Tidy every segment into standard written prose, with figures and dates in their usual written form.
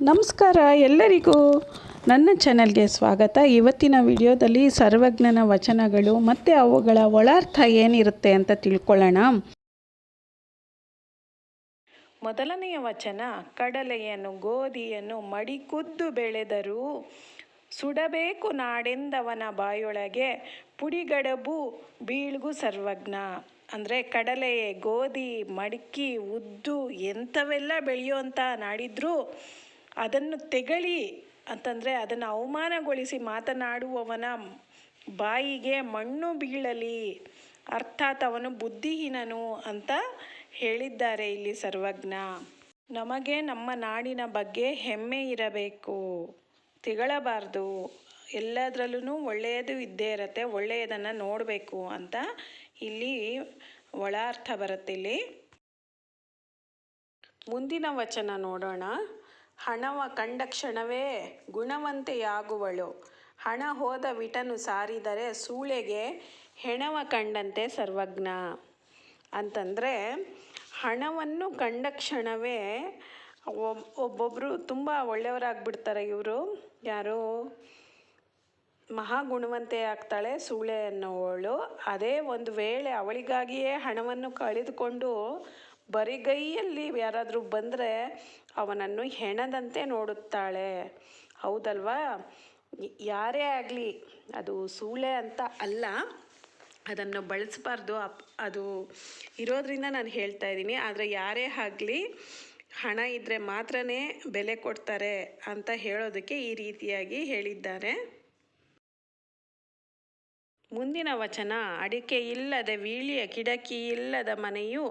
ನಮಸ್ಕಾರ ಎಲ್ಲರಿಗೂ ನನ್ನ ಚಾನಲ್ಗೆ ಸ್ವಾಗತ. ಇವತ್ತಿನ ವಿಡಿಯೋದಲ್ಲಿ ಸರ್ವಜ್ಞನ ವಚನಗಳು ಮತ್ತು ಅವುಗಳ ಒಳಾರ್ಥ ಏನಿರುತ್ತೆ ಅಂತ ತಿಳ್ಕೊಳ್ಳೋಣ. ಮೊದಲನೆಯ ವಚನ, ಕಡಲೆಯನ್ನು ಗೋಧಿಯನ್ನು ಮಡಿಕುದ್ದು ಬೆಳೆದರೂ ಸುಡಬೇಕು ನಾಡೆಂದವನ ಬಾಯೊಳಗೆ ಪುಡಿಗಡಬು ಬೀಳ್ಗು ಸರ್ವಜ್ಞ. ಅಂದರೆ ಕಡಲೆ, ಗೋಧಿ, ಮಡಿಕೆ, ಉದ್ದು ಎಂಥವೆಲ್ಲ ಬೆಳೆಯುವಂಥ ನಾಡಿದ್ರು ಅದನ್ನು ತೆಗಳಿ ಅಂತಂದರೆ ಅದನ್ನು ಅವಮಾನಗೊಳಿಸಿ ಮಾತನಾಡುವವನ ಬಾಯಿಗೆ ಮಣ್ಣು ಬೀಳಲಿ, ಅರ್ಥಾತ್ ಅವನು ಬುದ್ಧಿಹೀನನು ಅಂತ ಹೇಳಿದ್ದಾರೆ ಇಲ್ಲಿ ಸರ್ವಜ್ಞ. ನಮಗೆ ನಮ್ಮ ನಾಡಿನ ಬಗ್ಗೆ ಹೆಮ್ಮೆ ಇರಬೇಕು, ತಿಗಳಬಾರ್ದು. ಎಲ್ಲದರಲ್ಲೂ ಒಳ್ಳೆಯದು ಇದ್ದೇ ಇರುತ್ತೆ, ಒಳ್ಳೆಯದನ್ನು ನೋಡಬೇಕು ಅಂತ ಇಲ್ಲಿ ಒಳ ಅರ್ಥ ಬರುತ್ತೆ. ಇಲ್ಲಿ ಮುಂದಿನ ವಚನ ನೋಡೋಣ. ಹಣವ ಕಂಡ ಕ್ಷಣವೇ ಗುಣವಂತೆಯಾಗುವಳು, ಹಣ ಹೋದ ವಿಟನು ಸಾರಿದರೆ ಸೂಳೆಗೆ ಹೆಣವ ಕಂಡಂತೆ ಸರ್ವಜ್ಞ. ಅಂತಂದರೆ ಹಣವನ್ನು ಕಂಡ ಕ್ಷಣವೇ ಒಬ್ಬೊಬ್ಬರು ತುಂಬ ಒಳ್ಳೆಯವರಾಗ್ಬಿಡ್ತಾರೆ. ಇವರು ಯಾರು ಮಹಾಗುಣವಂತೆ ಆಗ್ತಾಳೆ ಸೂಳೆ ಅನ್ನೋವಳು. ಅದೇ ಒಂದು ವೇಳೆ ಅವಳಿಗಾಗಿಯೇ ಹಣವನ್ನು ಕಳೆದುಕೊಂಡು ಬರಿಗೈಯಲ್ಲಿ ಯಾರಾದರೂ ಬಂದರೆ ಅವನನ್ನು ಹೆಣದಂತೆ ನೋಡುತ್ತಾಳೆ. ಹೌದಲ್ವಾ? ಯಾರೇ ಆಗಲಿ, ಅದು ಸೂಳೆ ಅಂತ ಅಲ್ಲ, ಅದನ್ನು ಬಳಸಬಾರ್ದು, ಅದು ಇರೋದ್ರಿಂದ ನಾನು ಹೇಳ್ತಾ ಇದ್ದೀನಿ. ಆದರೆ ಯಾರೇ ಆಗಲಿ ಹಣ ಇದ್ದರೆ ಮಾತ್ರ ಬೆಲೆ ಕೊಡ್ತಾರೆ ಅಂತ ಹೇಳೋದಕ್ಕೆ ಈ ರೀತಿಯಾಗಿ ಹೇಳಿದ್ದಾರೆ. ಮುಂದಿನ ವಚನ, ಅಡಿಕೆ ಇಲ್ಲದ ವೀಳಿಯ ಕಿಡಕಿ ಇಲ್ಲದ ಮನೆಯು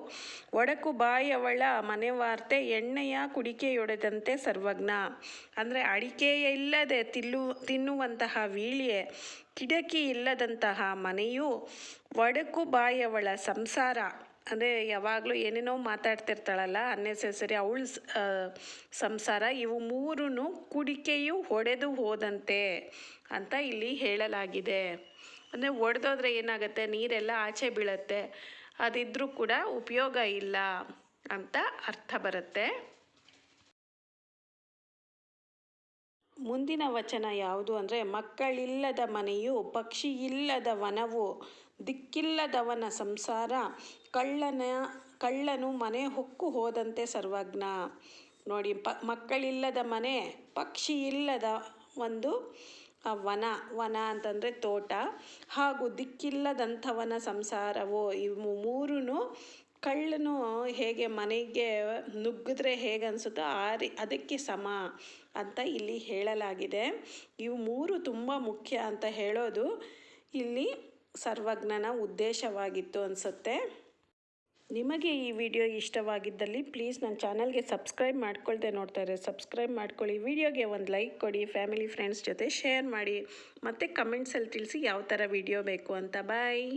ಒಡಕು ಬಾಯವಳ ಮನೆವಾರ್ತೆ ಎಣ್ಣೆಯ ಕುಡಿಕೆಯೊಡೆದಂತೆ ಸರ್ವಜ್ಞ. ಅಂದರೆ ಅಡಿಕೆ ಇಲ್ಲದೆ ತಿನ್ನುವಂತಹ ವೀಳಿಯೆ, ಕಿಡಕಿ ಇಲ್ಲದಂತಹ ಮನೆಯು, ಒಡಕು ಬಾಯವಳ ಸಂಸಾರ ಅಂದರೆ ಯಾವಾಗಲೂ ಏನೇನೋ ಮಾತಾಡ್ತಿರ್ತಾಳಲ್ಲ ಅನ್ನೆಸೆಸರಿ, ಅವಳ ಸಂಸಾರ, ಇವು ಮೂರೂ ಕುಡಿಕೆಯು ಒಡೆದು ಹೋದಂತೆ ಅಂತ ಇಲ್ಲಿ ಹೇಳಲಾಗಿದೆ. ಅಂದರೆ ಒಡೆದೋದ್ರೆ ಏನಾಗುತ್ತೆ, ನೀರೆಲ್ಲ ಆಚೆ ಬೀಳುತ್ತೆ, ಅದಿದ್ರೂ ಕೂಡ ಉಪಯೋಗ ಇಲ್ಲ ಅಂತ ಅರ್ಥ ಬರುತ್ತೆ. ಮುಂದಿನ ವಚನ ಯಾವುದು ಅಂದರೆ, ಮಕ್ಕಳಿಲ್ಲದ ಮನೆಯು ಪಕ್ಷಿ ಇಲ್ಲದ ವನವು, ದಿಕ್ಕಿಲ್ಲದವನ ಸಂಸಾರ, ಕಳ್ಳನು ಮನೆ ಹೊಕ್ಕು ಹೋದಂತೆ ಸರ್ವಜ್ಞ. ನೋಡಿ, ಮಕ್ಕಳಿಲ್ಲದ ಮನೆ, ಪಕ್ಷಿ ಇಲ್ಲದ ಒಂದು ವನ ಅಂತಂದರೆ ತೋಟ, ಹಾಗೂ ದಿಕ್ಕಿಲ್ಲದಂಥವನ ಸಂಸಾರವು, ಇವು ಮೂರೂ ಕಳ್ಳನು ಹೇಗೆ ಮನೆಗೆ ನುಗ್ಗಿದ್ರೆ ಹೇಗೆ ಅನಿಸುತ್ತೋ ಅದಕ್ಕೆ ಸಮ ಅಂತ ಇಲ್ಲಿ ಹೇಳಲಾಗಿದೆ. ಇವು ಮೂರು ತುಂಬ ಮುಖ್ಯ ಅಂತ ಹೇಳೋದು ಇಲ್ಲಿ ಸರ್ವಜ್ಞನ ಉದ್ದೇಶವಾಗಿತ್ತು ಅನಿಸುತ್ತೆ. ನಿಮಗೆ ಈ ವಿಡಿಯೋ ಇಷ್ಟವಾಗಿದ್ದಲ್ಲಿ ಪ್ಲೀಸ್ ನನ್ನ ಚಾನಲ್ಗೆ ಸಬ್ಸ್ಕ್ರೈಬ್ ಮಾಡ್ಕೊಳ್ದೆ ನೋಡ್ತಾರೆ, ಸಬ್ಸ್ಕ್ರೈಬ್ ಮಾಡ್ಕೊಳ್ಳಿ. ವಿಡಿಯೋಗೆ ಒಂದು ಲೈಕ್ ಕೊಡಿ, ಫ್ಯಾಮಿಲಿ ಫ್ರೆಂಡ್ಸ್ ಜೊತೆ ಶೇರ್ ಮಾಡಿ, ಮತ್ತು ಕಮೆಂಟ್ಸಲ್ಲಿ ತಿಳಿಸಿ ಯಾವ ಥರ ವಿಡಿಯೋ ಬೇಕು ಅಂತ. ಬಾಯ್.